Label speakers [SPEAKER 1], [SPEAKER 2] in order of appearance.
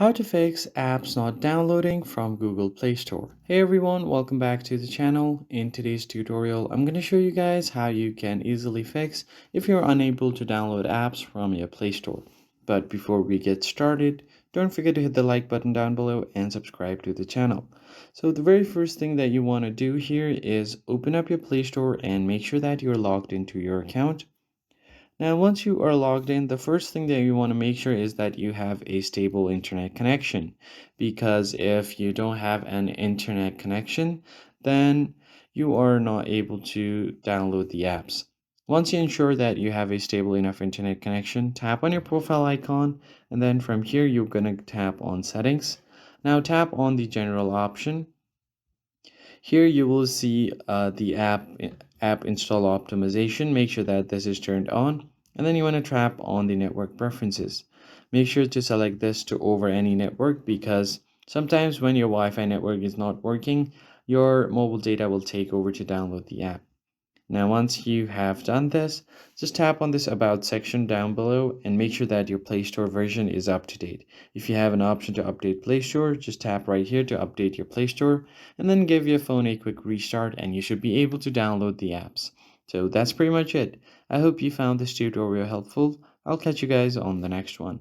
[SPEAKER 1] How to fix apps not downloading from Google Play Store. Hey everyone, welcome back to the channel. In today's tutorial, I'm going to show you guys how you can easily fix if you're unable to download apps from your Play Store. But before we get started, don't forget to hit the like button down below and subscribe to the channel. So the very first thing that you want to do here is open up your Play Store and make sure that you're logged into your account. Now, once you are logged in, the first thing that you want to make sure is that you have a stable internet connection. Because if you don't have an internet connection, then you are not able to download the apps. Once you ensure that you have a stable enough internet connection, tap on your profile icon, and then from here, you're going to tap on settings. Now, tap on the general option. Here you will see the app install optimization. Make sure that this is turned on, and then you want to tap on the network preferences. Make sure to select this to over any network because sometimes when your Wi-Fi network is not working, your mobile data will take over to download the app. Now, once you have done this, just tap on this About section down below and make sure that your Play Store version is up to date. If you have an option to update Play Store, just tap right here to update your Play Store and then give your phone a quick restart and you should be able to download the apps. So that's pretty much it. I hope you found this tutorial helpful. I'll catch you guys on the next one.